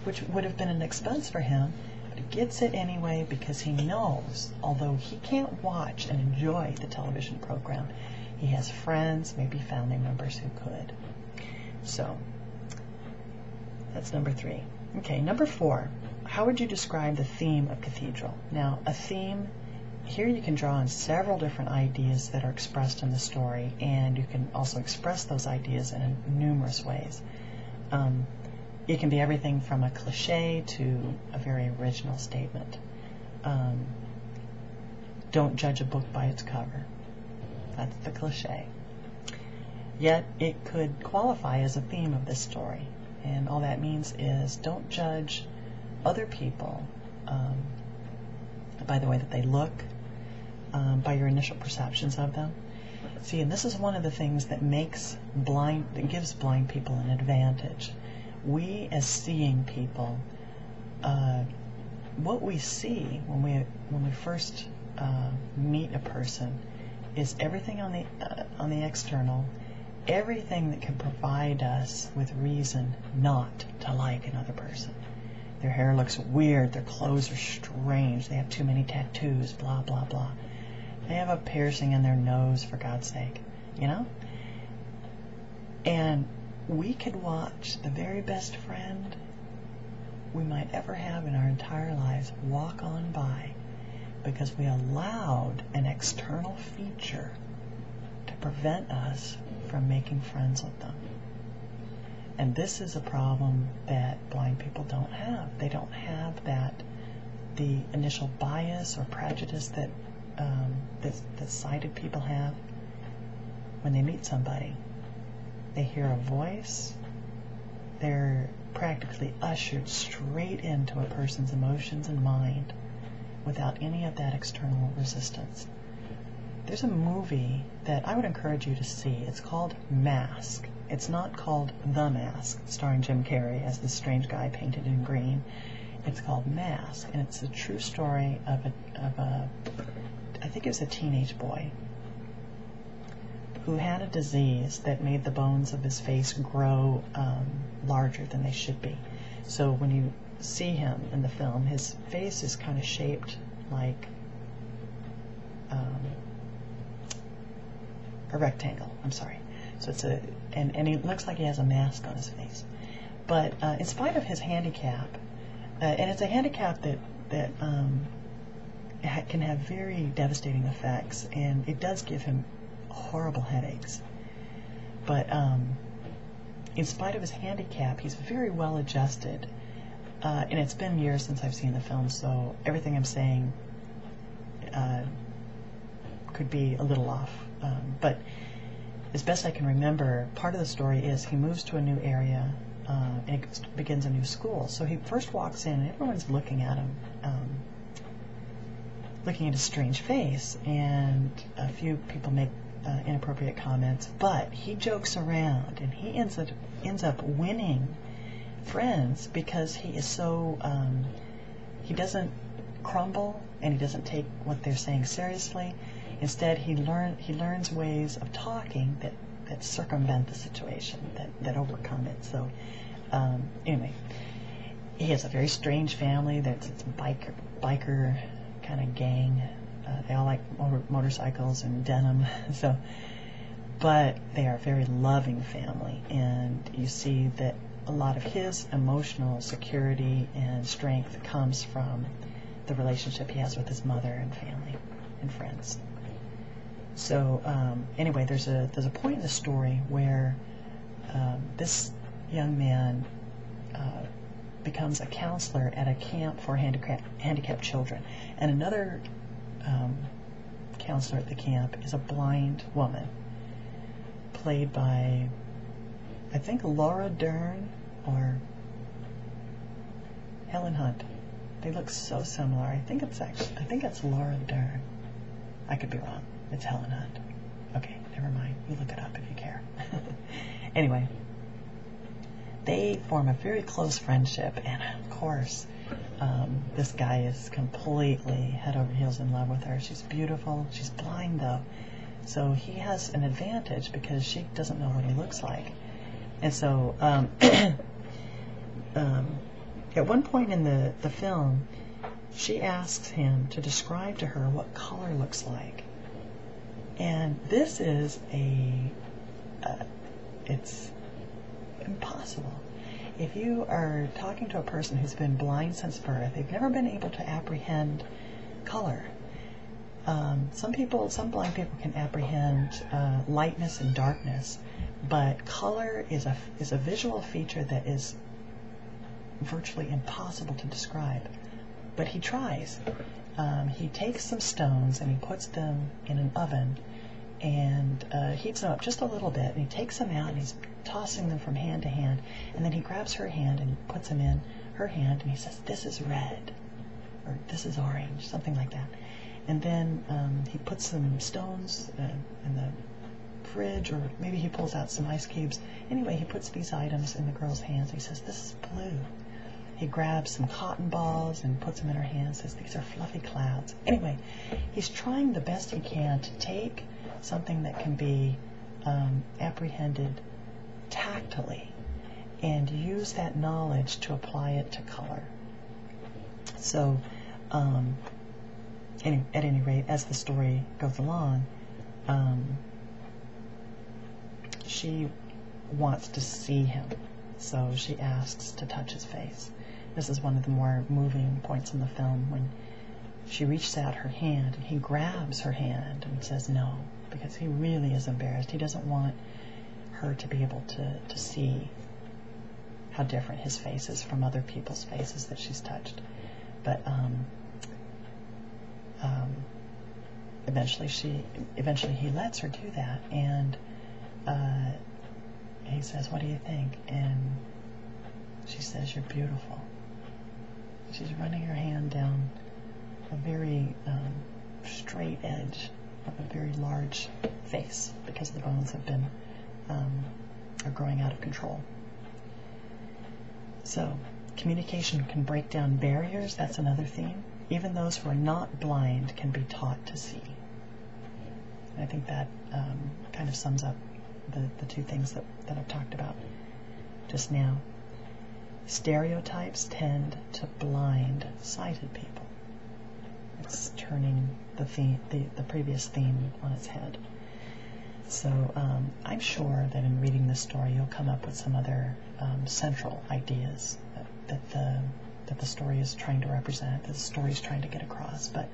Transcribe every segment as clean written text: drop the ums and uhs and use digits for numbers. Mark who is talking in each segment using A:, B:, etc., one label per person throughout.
A: which would have been an expense for him, but he gets it anyway because he knows, although he can't watch and enjoy the television program, he has friends, maybe family members who could. So, that's number 3. Okay, number 4. How would you describe the theme of Cathedral? Now, a theme, here you can draw on several different ideas that are expressed in the story, and you can also express those ideas in numerous ways. It can be everything from a cliche to a very original statement. Don't judge a book by its cover. That's the cliche. Yet it could qualify as a theme of this story. And all that means is don't judge other people by the way that they look, by your initial perceptions of them. See, and this is one of the things that gives blind people an advantage. We, as seeing people, what we see when we first meet a person is everything on the external, everything that can provide us with reason not to like another person. Their hair looks weird, their clothes are strange, they have too many tattoos, blah, blah, blah. They have a piercing in their nose, for God's sake, you know? And we could watch the very best friend we might ever have in our entire lives walk on by because we allowed an external feature to prevent us from making friends with them. And this is a problem that blind people don't have. They don't have the initial bias or prejudice that sighted people have when they meet somebody. They hear a voice, they're practically ushered straight into a person's emotions and mind without any of that external resistance. There's a movie that I would encourage you to see. It's called Mask. It's not called The Mask, starring Jim Carrey as this strange guy painted in green. It's called Mask, and it's a true story of a I think it was a teenage boy who had a disease that made the bones of his face grow larger than they should be. So when you see him in the film, his face is kind of shaped like a rectangle. I'm sorry. So it's and he looks like he has a mask on his face. But in spite of his handicap, and it's a handicap that can have very devastating effects, and it does give him horrible headaches. But in spite of his handicap, he's very well adjusted. And it's been years since I've seen the film, so everything I'm saying could be a little off. But as best I can remember, part of the story is he moves to a new area and he begins a new school. So he first walks in and everyone's looking at him, looking at his strange face, and a few people make inappropriate comments, but he jokes around and he ends up winning friends because he is so he doesn't crumble and he doesn't take what they're saying seriously. Instead, he learns ways of talking that circumvent the situation, that overcome it. So anyway, he has a very strange family. It's a biker kind of gang. They all like motorcycles and denim. So, but they are a very loving family, and you see that a lot of his emotional security and strength comes from the relationship he has with his mother and family and friends. So anyway, there's a point in the story where this young man becomes a counselor at a camp for handicapped children, and another counselor at the camp is a blind woman, played by, I think, Laura Dern or Helen Hunt. They look so similar. I think it's Laura Dern. I could be wrong. It's Helen Hunt. Okay, never mind. You look it up if you care. Anyway, they form a very close friendship, and of course, this guy is completely head over heels in love with her. She's beautiful. She's blind, though. So he has an advantage because she doesn't know what he looks like. And so At one point in the film, she asks him to describe to her what color looks like. And this is it's impossible. If you are talking to a person who's been blind since birth, they've never been able to apprehend color. Some blind people can apprehend lightness and darkness, but color is a visual feature that is virtually impossible to describe. But he tries. He takes some stones and he puts them in an oven and heats them up just a little bit, and he takes them out and he's tossing them from hand to hand, and then he grabs her hand and puts them in her hand and he says, "This is red," or "This is orange," something like that. And then he puts some stones in the fridge, or maybe he pulls out some ice cubes. Anyway, he puts these items in the girl's hands. He says, "This is blue." He grabs some cotton balls and puts them in her hands, says, "These are fluffy clouds." Anyway, he's trying the best he can to take something that can be apprehended tactily and use that knowledge to apply it to color. So, at any rate, as the story goes along, she wants to see him, so she asks to touch his face. This is one of the more moving points in the film, when she reaches out her hand and he grabs her hand and says no, because he really is embarrassed. He doesn't want her to be able to see how different his face is from other people's faces that she's touched. But eventually he lets her do that, and he says, "What do you think?" And she says, "You're beautiful." She's running her hand down a very straight edge of a very large face, because the bones have been are growing out of control. So communication can break down barriers. That's another theme. Even those who are not blind can be taught to see. And I think that kind of sums up the two things that I've talked about just now. Stereotypes tend to blind sighted people. It's turning the previous theme on its head. So I'm sure that in reading this story you'll come up with some other central ideas that the story is trying to represent, that the story is trying to get across. But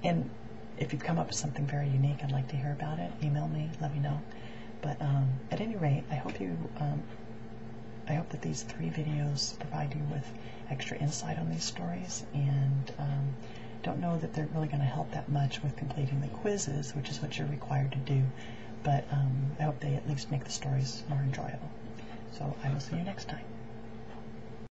A: and if you've come up with something very unique, I'd like to hear about it. Email me, let me know. But at any rate, I hope that these 3 videos provide you with extra insight on these stories, and don't know that they're really going to help that much with completing the quizzes, which is what you're required to do, but I hope they at least make the stories more enjoyable. So I will see you next time.